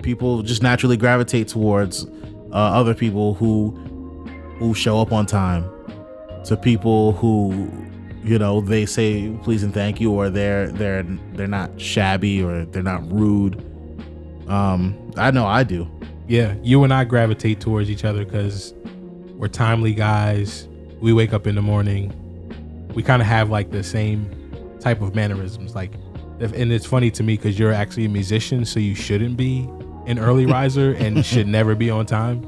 people just naturally gravitate towards other people who show up on time, to people who, they say please and thank you, or they're not shabby, or they're not rude. I know I do. Yeah, you and I gravitate towards each other because we're timely guys. We wake up in the morning. We kind of have like the same type of mannerisms. Like, and it's funny to me because you're actually a musician, so you shouldn't be an early riser and should never be on time.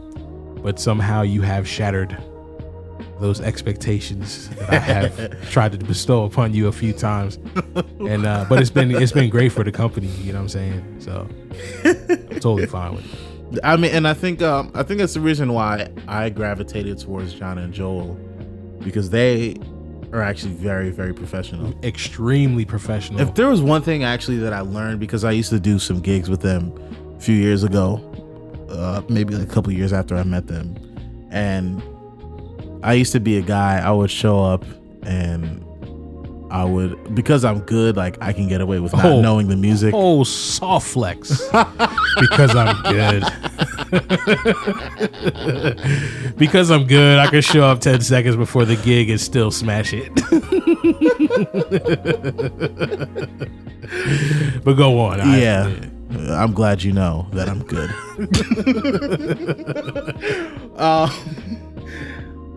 But somehow you have shattered those expectations that I have tried to bestow upon you a few times. And but it's been great for the company. You know what I'm saying? So I'm totally fine with it. I mean, and I think that's the reason why I gravitated towards John and Joel, because they are actually very, very professional. Extremely professional. If there was one thing actually that I learned, because I used to do some gigs with them a few years ago, maybe like a couple years after I met them, and I used to be a guy, I would show up and I would, because I'm good, like I can get away with not knowing the music. Oh, soft flex. Because I'm good. Because I'm good, I can show up 10 seconds before the gig and still smash it. But go on. I'm glad you know that I'm good.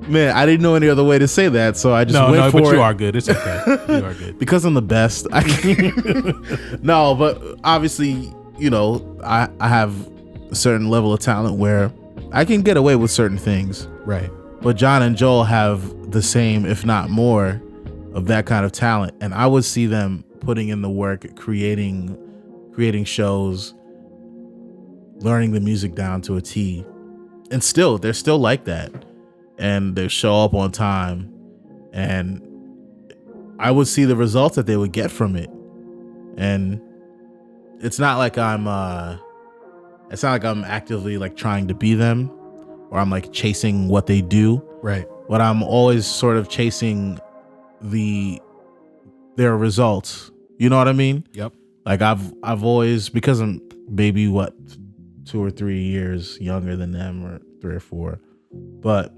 Man, I didn't know any other way to say that, so I just went for it. No, but you are good. It's okay. You are good. Because I'm the best. No, but obviously, I have a certain level of talent where I can get away with certain things. Right. But John and Joel have the same, if not more, of that kind of talent. And I would see them putting in the work, creating shows, learning the music down to a T. And they're still like that. And they show up on time, and I would see the results that they would get from it. And it's not like I'm actively like trying to be them, or I'm like chasing what they do. Right. But I'm always sort of chasing their results. You know what I mean? Yep. Like I've always, because I'm maybe 2 or 3 years younger than them, or 3 or 4, but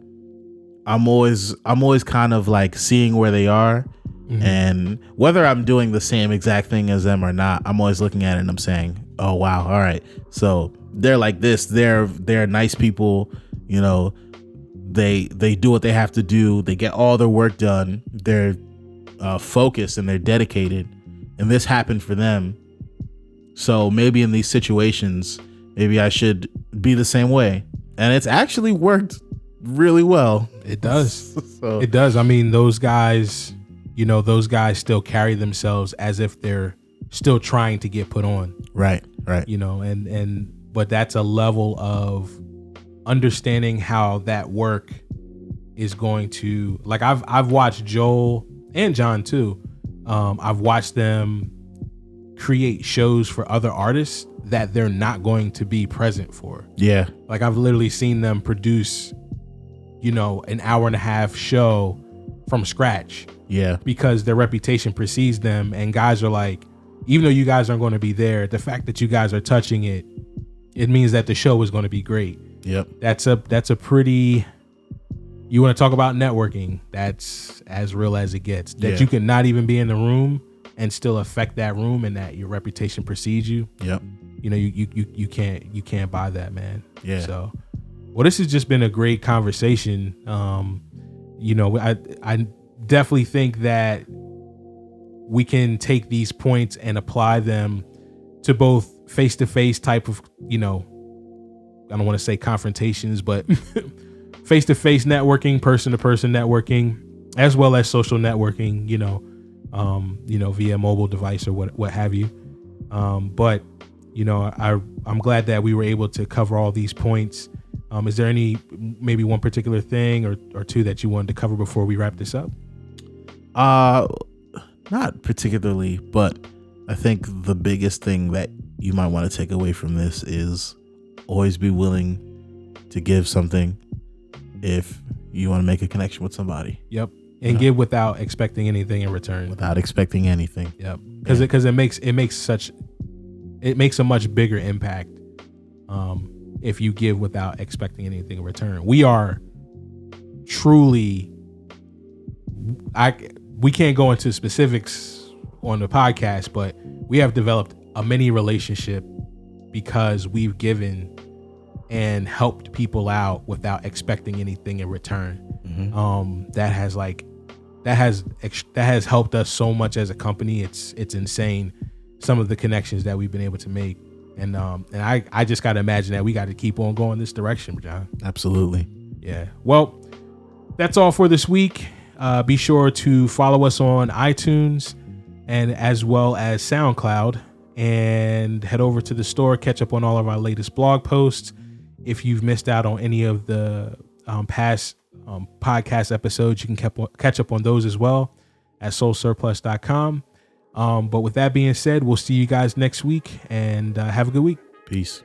I'm always kind of like seeing where they are, mm-hmm. and whether I'm doing the same exact thing as them or not, I'm always looking at it and I'm saying, oh wow, all right, so they're like this, they're nice people, they do what they have to do, they get all their work done, they're focused and they're dedicated, and this happened for them. So maybe in these situations, maybe I should be the same way, and it's actually worked really well. It does. It does. I mean, those guys still carry themselves as if they're still trying to get put on. Right. And but that's a level of understanding how that work is going to, like, I've watched Joel and John too. I've watched them create shows for other artists that they're not going to be present for. Yeah. Like, I've literally seen them produce, an 1.5-hour show from scratch. Yeah. Because their reputation precedes them, and guys are like, even though you guys aren't going to be there, the fact that you guys are touching it, it means that the show is going to be great. Yep. That's a pretty, you want to talk about networking, that's as real as it gets. That you can not even be in the room and still affect that room, and that your reputation precedes you. Yep. You can't buy that, man. Yeah. So, well, this has just been a great conversation. I definitely think that we can take these points and apply them to both face-to-face type of, I don't want to say confrontations, but face-to-face networking, person-to-person networking, as well as social networking, via mobile device or what have you. But I'm glad that we were able to cover all these points. Is there maybe one particular thing or two that you wanted to cover before we wrap this up? Not particularly, but I think the biggest thing that you might want to take away from this is always be willing to give something if you want to make a connection with somebody. Yep. And give without expecting anything in return. Without expecting anything. Yep. Because it makes a much bigger impact if you give without expecting anything in return. We are truly, we can't go into specifics on the podcast, but we have developed a mini relationship because we've given and helped people out without expecting anything in return. Mm-hmm. That has helped us so much as a company. It's insane, some of the connections that we've been able to make. And I just got to imagine that we got to keep on going this direction, John. Absolutely. Yeah. Well, that's all for this week. Be sure to follow us on iTunes and as well as SoundCloud, and head over to the store, catch up on all of our latest blog posts. If you've missed out on any of the past podcast episodes, you can catch up on those as well at soulsurplus.com. But with that being said, we'll see you guys next week, and have a good week. Peace.